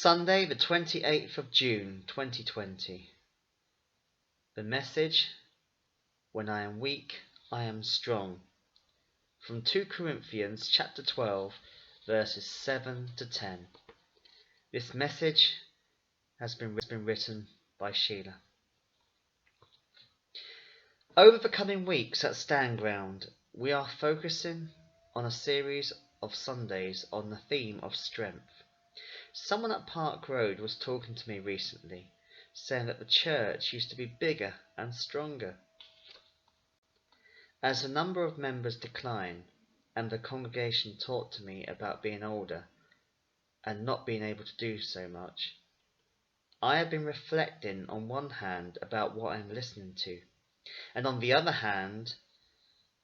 Sunday, the 28th of June, 2020. The message, when I am weak, I am strong. From 2 Corinthians chapter 12, verses 7 to 10. This message has been written by Sheila. Over the coming weeks at Stand Ground, we are focusing on a series of Sundays on the theme of strength. Someone at Park Road was talking to me recently, saying that the church used to be bigger and stronger. As the number of members decline, and the congregation talked to me about being older and not being able to do so much, I have been reflecting on one hand about what I am listening to, and on the other hand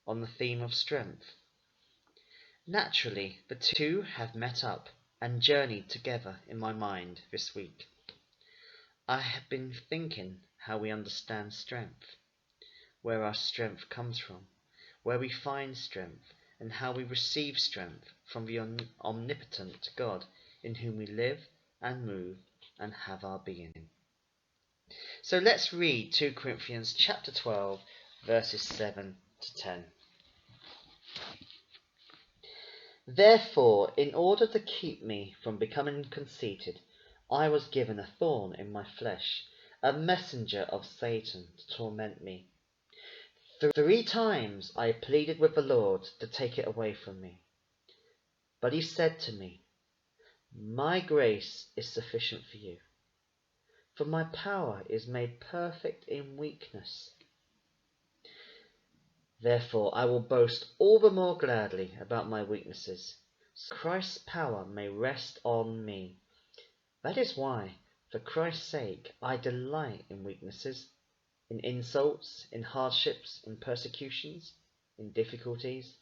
on the theme of strength. Naturally, the two have met up and journeyed together in my mind this week. I have been thinking how we understand strength, where our strength comes from, where we find strength, and how we receive strength from the omnipotent God in whom we live and move and have our being. So let's read 2 Corinthians chapter 12, verses 7 to 10. Therefore, in order to keep me from becoming conceited, I was given a thorn in my flesh, a messenger of Satan to torment me. 3 times I pleaded with the Lord to take it away from me. But he said to me, My grace is sufficient for you, for my power is made perfect in weakness. Therefore I will boast all the more gladly about my weaknesses, so Christ's power may rest on me. That is why, for Christ's sake, I delight in weaknesses, in insults, in hardships, in persecutions, in difficulties.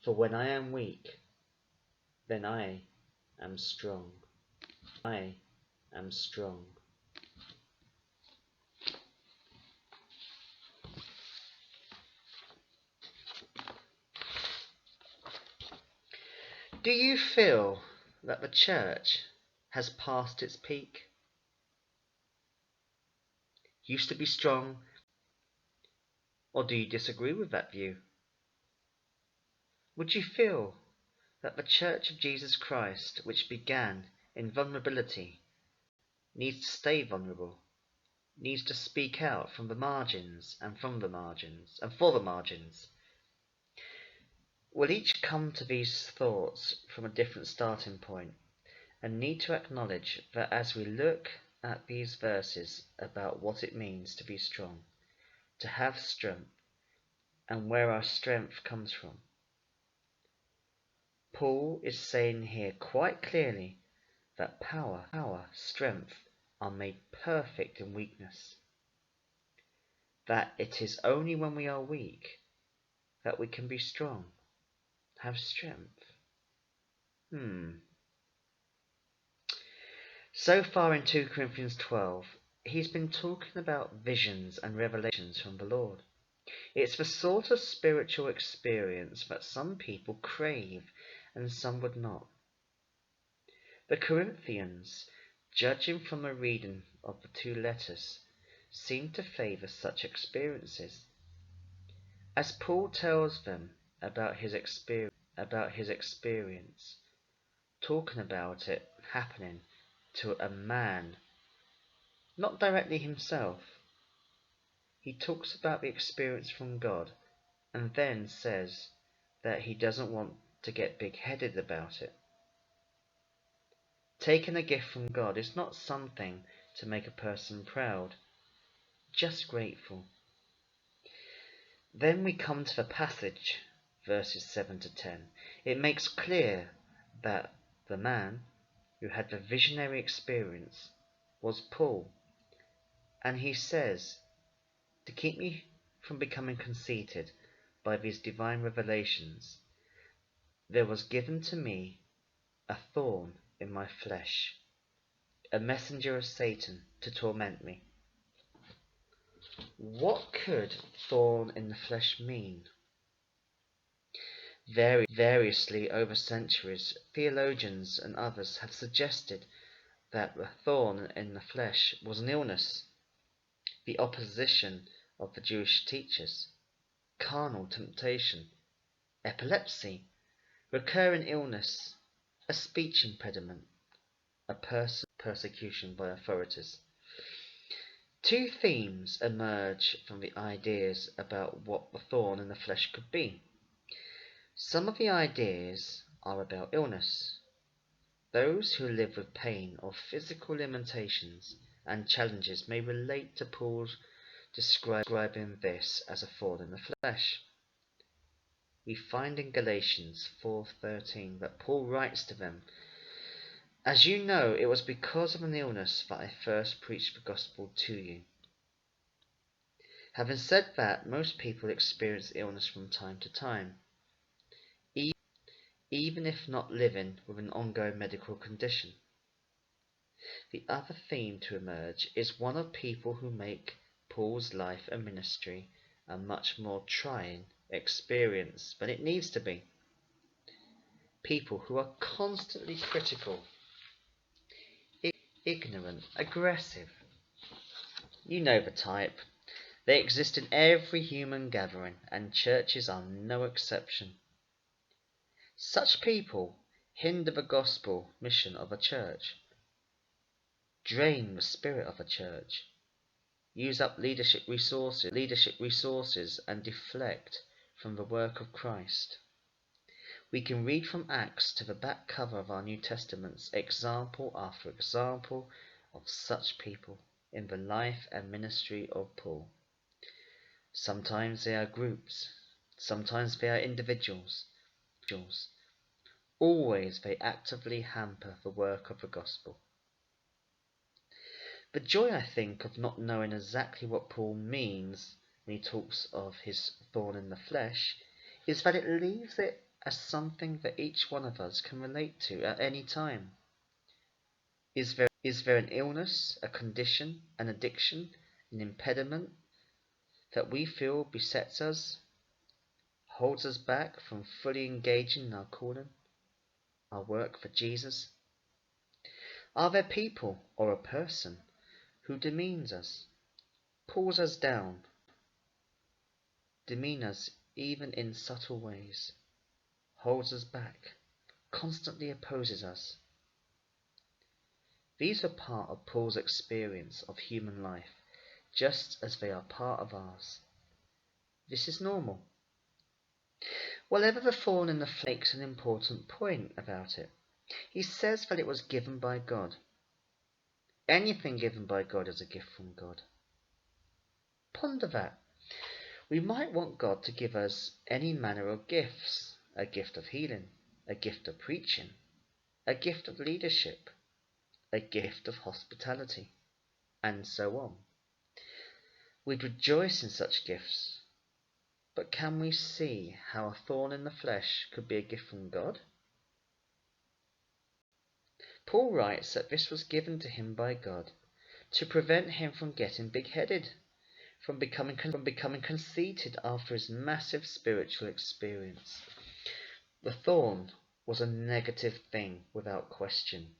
For when I am weak, then I am strong. I am strong. Do you feel that the church has passed its peak? Used to be strong? Or do you disagree with that view? Would you feel that the Church of Jesus Christ, which began in vulnerability, needs to stay vulnerable, needs to speak out from the margins and from the margins and for the margins? We'll each come to these thoughts from a different starting point and need to acknowledge that as we look at these verses about what it means to be strong, to have strength, and where our strength comes from, Paul is saying here quite clearly that power, strength are made perfect in weakness. That it is only when we are weak that we can be strong, have strength. So far in 2 Corinthians 12, he's been talking about visions and revelations from the Lord. It's the sort of spiritual experience that some people crave and some would not. The Corinthians, judging from a reading of the 2 letters, seem to favour such experiences. As Paul tells them about his experience, talking about it happening to a man, not directly himself. He talks about the experience from God and then says that he doesn't want to get big-headed about it. Taking a gift from God is not something to make a person proud, just grateful. Then we come to the passage, verses 7 to 10. It makes clear that the man who had the visionary experience was Paul, and he says, to keep me from becoming conceited by these divine revelations, there was given to me a thorn in my flesh, a messenger of Satan to torment me. What could thorn in the flesh mean? Variously over centuries, theologians and others have suggested that the thorn in the flesh was an illness, the opposition of the Jewish teachers, carnal temptation, epilepsy, recurrent illness, a speech impediment, a persecution by authorities. Two themes emerge from the ideas about what the thorn in the flesh could be. Some of the ideas are about illness. Those who live with pain or physical limitations and challenges may relate to Paul's describing this as a thorn in the flesh. We find in Galatians 4:13 that Paul writes to them, "As you know, it was because of an illness that I first preached the gospel to you." Having said that, most people experience illness from time to time, even if not living with an ongoing medical condition. The other theme to emerge is one of people who make Paul's life and ministry a much more trying experience than it needs to be. People who are constantly critical, ignorant, aggressive. You know the type. They exist in every human gathering, and churches are no exception. Such people hinder the gospel mission of a church, drain the spirit of a church, use up leadership resources and deflect from the work of Christ. We can read from Acts to the back cover of our New Testaments example after example of such people in the life and ministry of Paul. Sometimes they are groups, sometimes they are individuals. Always they actively hamper the work of the gospel. The joy, I think, of not knowing exactly what Paul means when he talks of his thorn in the flesh is that it leaves it as something that each one of us can relate to at any time. Is there an illness, a condition, an addiction, an impediment that we feel besets us, holds us back from fully engaging in our calling, our work for Jesus? Are there people or a person who demeans us, pulls us down, demean us even in subtle ways, holds us back, constantly opposes us? These are part of Paul's experience of human life, just as they are part of ours. This is normal. Whatever the thorn in the flesh makes an important point about it. He says that it was given by God. Anything given by God is a gift from God. Ponder that. We might want God to give us any manner of gifts, a gift of healing, a gift of preaching, a gift of leadership, a gift of hospitality, and so on. We'd rejoice in such gifts, but can we see how a thorn in the flesh could be a gift from God? Paul writes that this was given to him by God to prevent him from getting big-headed, from becoming conceited after his massive spiritual experience. The thorn was a negative thing without question,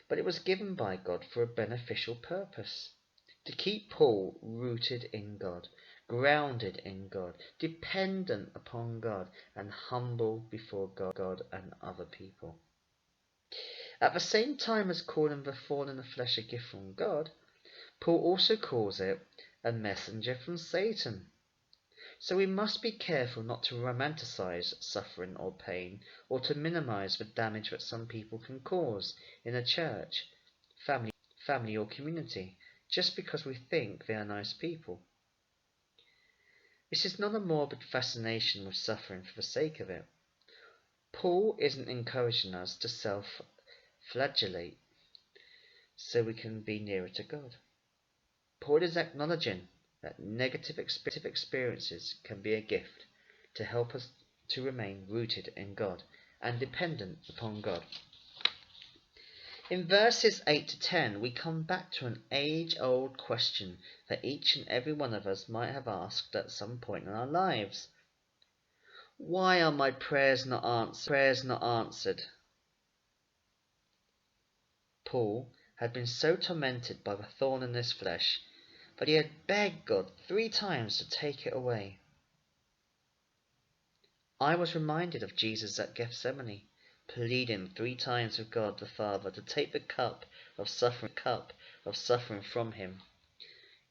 but it was given by God for a beneficial purpose, to keep Paul rooted in God, grounded in God, dependent upon God, and humble before God and other people. At the same time as calling the thorn in the flesh a gift from God, Paul also calls it a messenger from Satan. So we must be careful not to romanticize suffering or pain, or to minimize the damage that some people can cause in a church, family or community, just because we think they are nice people. This is not a morbid fascination with suffering for the sake of it. Paul isn't encouraging us to self-flagellate so we can be nearer to God. Paul is acknowledging that negative experiences can be a gift to help us to remain rooted in God and dependent upon God. In verses 8 to 10, we come back to an age-old question that each and every one of us might have asked at some point in our lives. Why are my prayers not answered? Paul had been so tormented by the thorn in his flesh that he had begged God 3 times to take it away. I was reminded of Jesus at Gethsemane, pleading 3 times with God the Father to take the cup of suffering from him,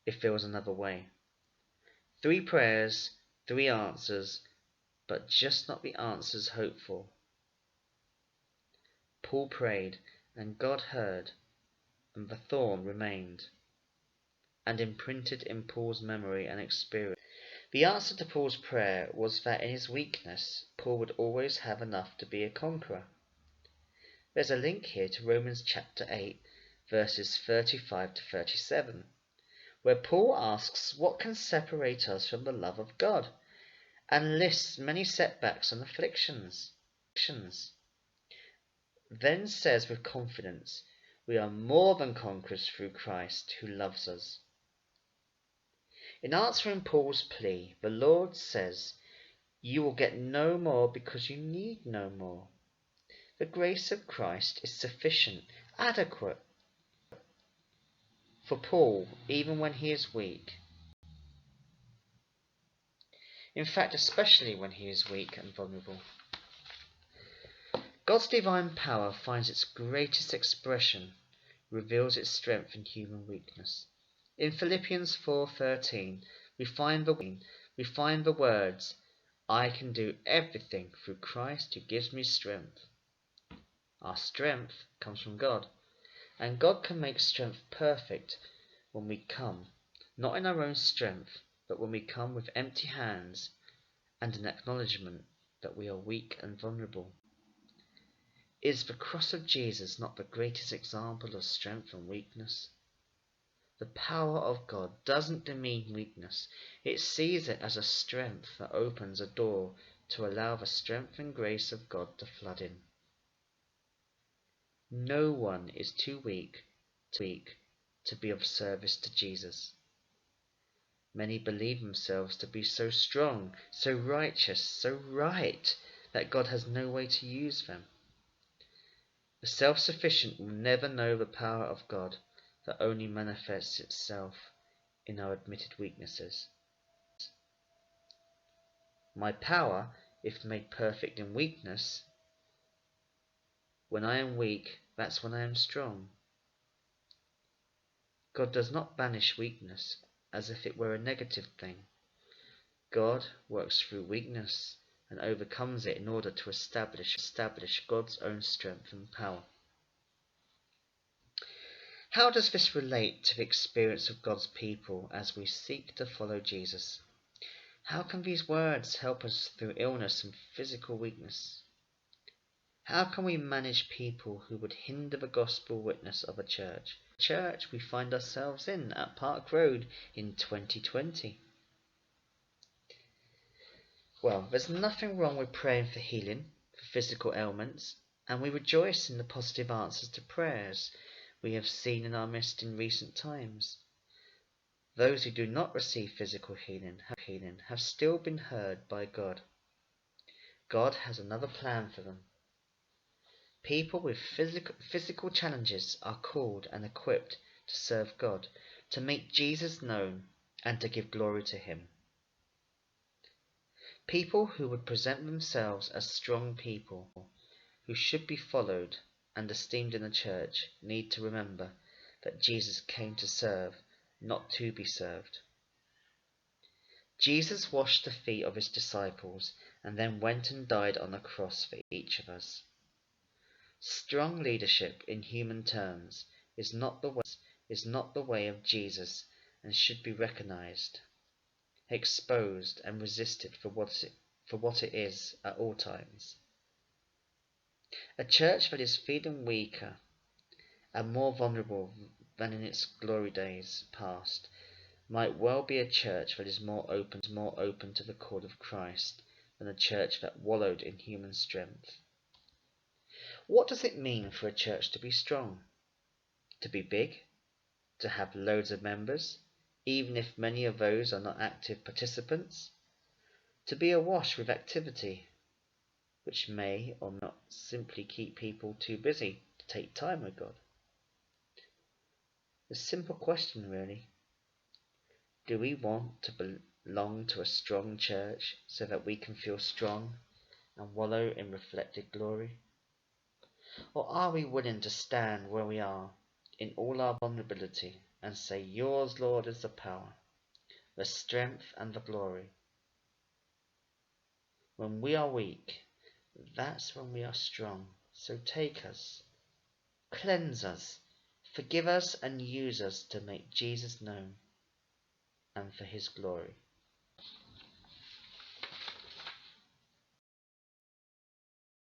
if there was another way. 3 prayers, 3 answers, but just not the answers hoped for. Paul prayed, and God heard, and the thorn remained, and imprinted in Paul's memory and experience. The answer to Paul's prayer was that in his weakness, Paul would always have enough to be a conqueror. There's a link here to Romans chapter 8, verses 35 to 37, where Paul asks what can separate us from the love of God, and lists many setbacks and afflictions. Then says with confidence, we are more than conquerors through Christ who loves us. In answering Paul's plea, the Lord says, you will get no more because you need no more. The grace of Christ is sufficient, adequate for Paul, even when he is weak. In fact, especially when he is weak and vulnerable. God's divine power finds its greatest expression, reveals its strength in human weakness. In Philippians 4:13, we find the words, I can do everything through Christ who gives me strength. Our strength comes from God, and God can make strength perfect when we come, not in our own strength, but when we come with empty hands and an acknowledgement that we are weak and vulnerable. Is the cross of Jesus not the greatest example of strength and weakness? The power of God doesn't demean weakness. It sees it as a strength that opens a door to allow the strength and grace of God to flood in. No one is too weak to be of service to Jesus. Many believe themselves to be so strong, so righteous, so right, that God has no way to use them. The self-sufficient will never know the power of God that only manifests itself in our admitted weaknesses. My power, if made perfect in weakness, when I am weak, that's when I am strong. God does not banish weakness as if it were a negative thing. God works through weakness and overcomes it in order to establish God's own strength and power. How does this relate to the experience of God's people as we seek to follow Jesus? How can these words help us through illness and physical weakness? How can we manage people who would hinder the gospel witness of a church we find ourselves in at Park Road in 2020? Well, there's nothing wrong with praying for healing, for physical ailments, and we rejoice in the positive answers to prayers we have seen in our midst in recent times. Those who do not receive physical healing have still been heard by God. God has another plan for them. People with physical challenges are called and equipped to serve God, to make Jesus known, and to give glory to Him. People who would present themselves as strong people, who should be followed and esteemed in the church, need to remember that Jesus came to serve, not to be served. Jesus washed the feet of His disciples and then went and died on the cross for each of us. Strong leadership in human terms is not the way of Jesus and should be recognized, exposed and resisted for what it is at all times. A church that is feeling weaker and more vulnerable than in its glory days past might well be a church that is more open to the call of Christ than a church that wallowed in human strength. What does it mean for a church to be strong? To be big? To have loads of members, even if many of those are not active participants? to be awash with activity, which may or not simply keep people too busy to take time with God. A simple question, really. Do we want to belong to a strong church so that we can feel strong and wallow in reflected glory? Or are we willing to stand where we are in all our vulnerability and say, yours, Lord, is the power, the strength and the glory. When we are weak, that's when we are strong. So take us, cleanse us, forgive us and use us to make Jesus known and for his glory.